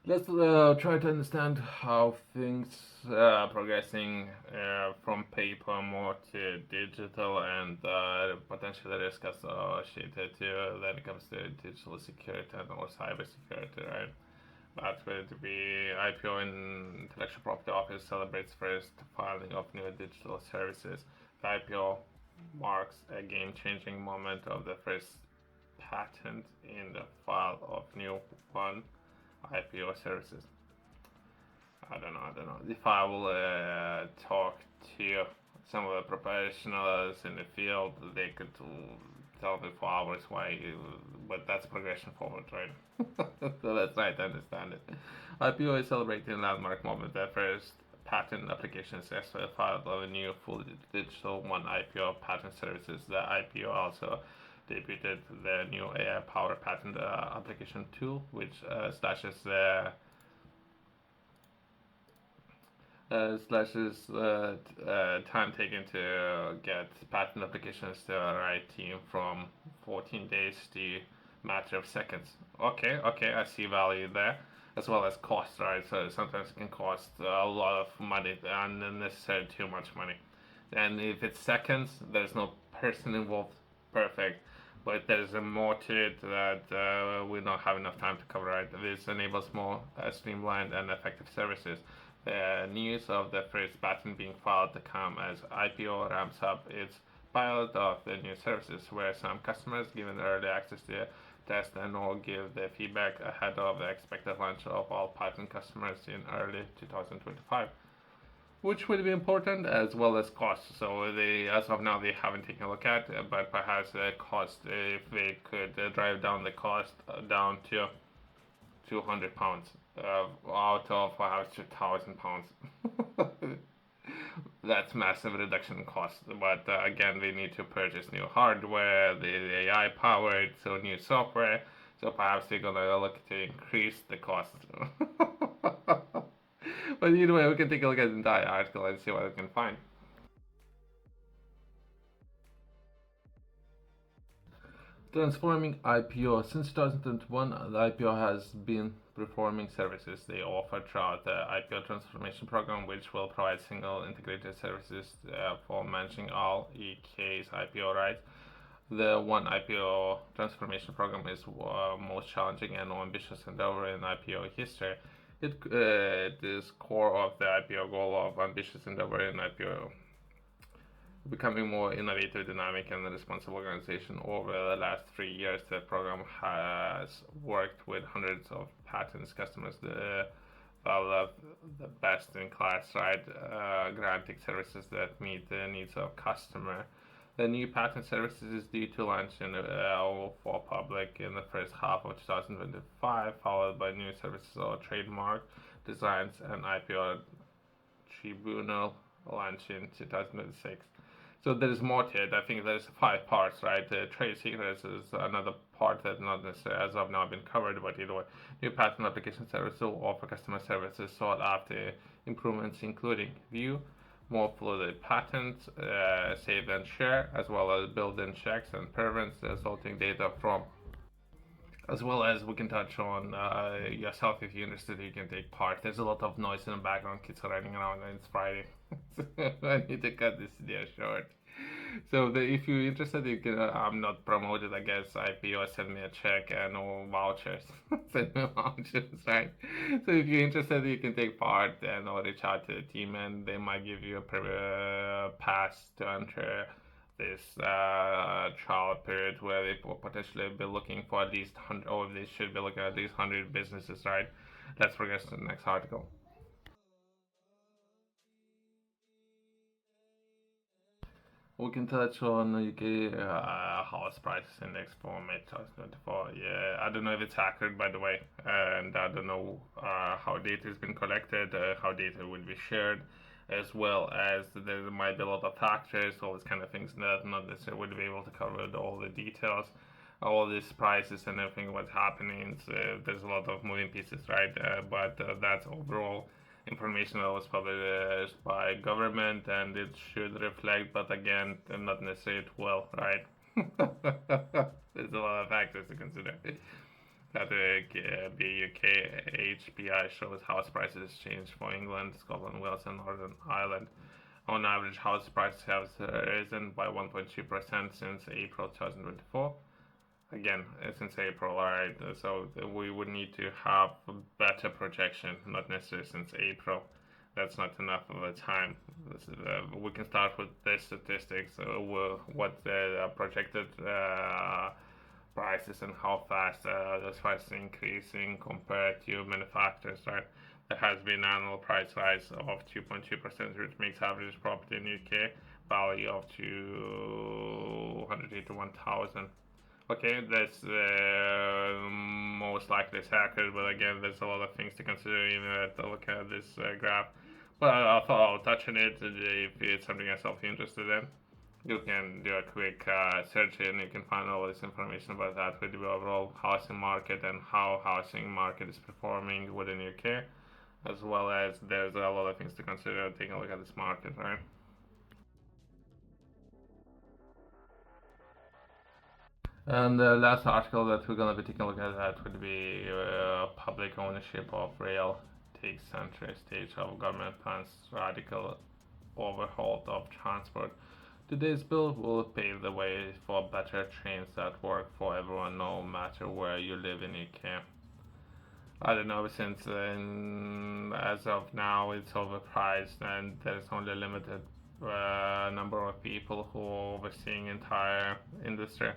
Let's try to understand how things progressing from paper more to digital and potential risk associated to when it comes to digital security and or cyber security, right? That's where the IPO in Intellectual Property Office celebrates first filing of new digital services. The IPO marks a game-changing moment of the first patent in the file of new one IPO services. I don't know. If I will talk to some of the professionals in the field, they could tell me for hours why, but that's progression forward, right? So let's try to understand it. IPO is celebrating a landmark moment. The first patent application successfully filed of a new fully digital one IPO patent services. The IPO also debuted the new AI-powered patent application tool, which slashes the time taken to get patent applications to the right team from 14 days to matter of seconds. Okay, I see value there, as well as cost, right? So sometimes it can cost a lot of money, unnecessarily too much money. And if it's seconds, there's no person involved. Perfect. But there's more to it that we don't have enough time to cover. Right, this enables more streamlined and effective services. The news of the first patent being filed to come as IPO ramps up its pilot of the new services, where some customers given early access to test and or give their feedback ahead of the expected launch of all patent customers in early 2025, which will be important as well as cost. So they, as of now, they haven't taken a look at, but perhaps the cost, if they could drive down the cost down to £200 out of perhaps £2,000. That's massive reduction in cost. But again, they need to purchase new hardware, the AI powered, so new software. So perhaps they're gonna look to increase the cost. But either way, we can take a look at the entire article and see what we can find. Transforming IPO. Since 2021, the IPO has been performing services they offer throughout the IPO transformation program, which will provide single integrated services for managing all EK's IPO rights. The one IPO transformation program is most challenging and ambitious endeavor in IPO history. It is core of the IPO goal of ambitious endeavor in IPO becoming more innovative, dynamic, and responsive organization. Over the last 3 years, the program has worked with hundreds of patents customers develop the best-in-class, right, granting services that meet the needs of customer. The new patent services is due to launch in for public in the first half of 2025, followed by new services or trademark designs and IPO tribunal launch in 2026. So there is more to it. I think there's 5 parts, right? Trade secrets is another part that not necessarily as of now been covered, but either way, new patent application service will offer customer services sought after improvements, including view, more fluid patents, save and share, as well as built-in checks and prevents resulting data from, as well as we can touch on yourself if you're interested. You can take part. There's a lot of noise in the background. Kids are running around, and it's Friday. I need to cut this video short. So if you're interested, you can. I'm not promoted, I guess. IPO send me a check and no vouchers. Send me vouchers, right? So if you're interested, you can take part and or reach out to the team, and they might give you a pass to enter this trial period where they will potentially be looking for at least 100, or they should be looking at least 100 businesses, right? Let's progress to the next article. We can touch on UK house prices index for May 2024. Yeah, I don't know if it's accurate, by the way, and I don't know how data has been collected, how data will be shared, as well as there might be a lot of factors, all these kind of things that not necessarily would be able to cover all the details, all these prices and everything what's happening. So there's a lot of moving pieces, right? But that's overall information that was published by government and it should reflect, but again, not necessarily well, right? There's a lot of factors to consider. that the UK HPI shows house prices change for England, Scotland, Wales, and Northern Ireland. On average, house prices have risen by 1.2% since April 2024. Again, since April, alright. So we would need to have a better projection, not necessarily since April. That's not enough of a time. We can start with this statistics. What the projected prices and how fast those prices increasing compared to many factors, right? There has been annual price rise of 2.2%, which makes average property in UK value of 281,000. Okay, that's most likely accurate, but again, there's a lot of things to consider even to look at this graph. But I thought I'll touch on it if it's something yourself interested in. You can do a quick search and you can find all this information about that with the overall housing market and how housing market is performing within UK, as well as there's a lot of things to consider taking a look at this market, right? And the last article that we're going to be taking a look at that would be public ownership of rail takes center stage of government plans radical overhaul of transport. Today's bill will pave the way for better trains that work for everyone, no matter where you live in UK. I don't know, since as of now it's overpriced and there's only a limited number of people who are overseeing entire industry.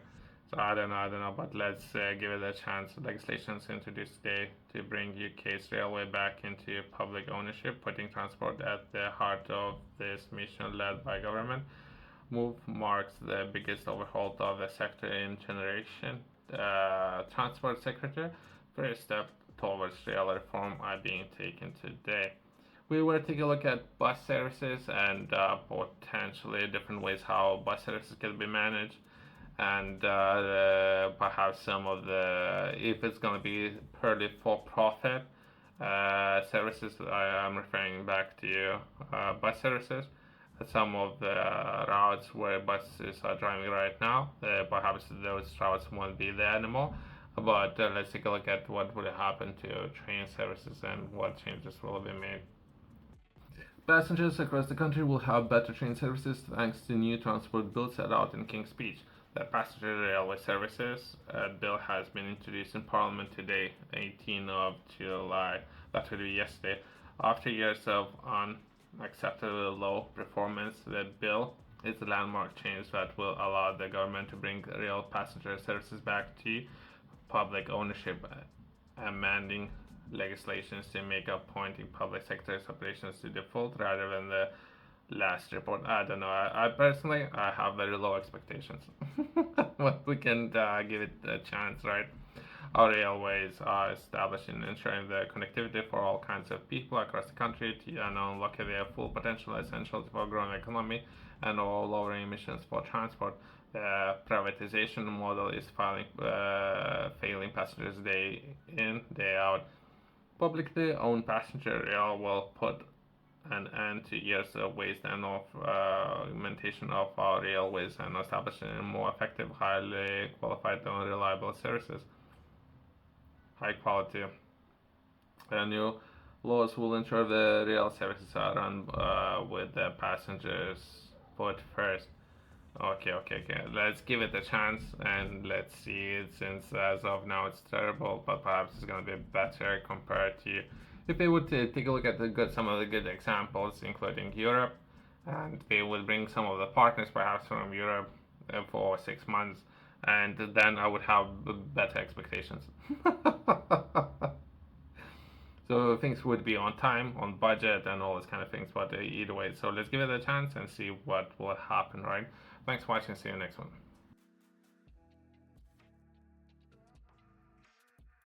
So I don't know, but let's give it a chance. Legislation is introduced today to bring UK's railway back into public ownership, putting transport at the heart of this mission led by government. Move marks the biggest overhaul of the sector in generation. Transport Secretary, first step towards rail reform are being taken today. We were taking a look at bus services and potentially different ways how bus services can be managed, and perhaps some of the, if it's going to be purely for profit services. I'm referring back to bus services. Some of the routes where buses are driving right now, perhaps those routes won't be there anymore. But let's take a look at what would happen to train services and what changes will be made. Passengers across the country will have better train services thanks to new transport bill set out in King's Speech. The passenger railway services bill has been introduced in Parliament today, 18th of July. That will be yesterday. After years of unacceptably low performance, the bill is a landmark change that will allow the government to bring rail passenger services back to public ownership, amending legislations to make appointing public sector operations to default rather than the last report. I don't know. I personally I have very low expectations, but we can give it a chance, right? Our railways are established in ensuring the connectivity for all kinds of people across the country and unlock their full potential, essential for a growing economy and all lowering emissions for transport. The privatization model is failing passengers day in, day out. Publicly owned passenger rail will put an end to years of waste and of augmentation of our railways and establishing more effective, highly qualified and reliable services. High quality. New laws will ensure the rail services are run with the passengers put first. Okay. Let's give it a chance and let's see it, since as of now it's terrible, but perhaps it's going to be better compared to if they would take a look at some of the good examples, including Europe, and they will bring some of the partners perhaps from Europe for 6 months, and then I would have better expectations. So things would be on time, on budget, and all those kind of things. But either way, so let's give it a chance and see what will happen, right? Thanks for watching. See you next one.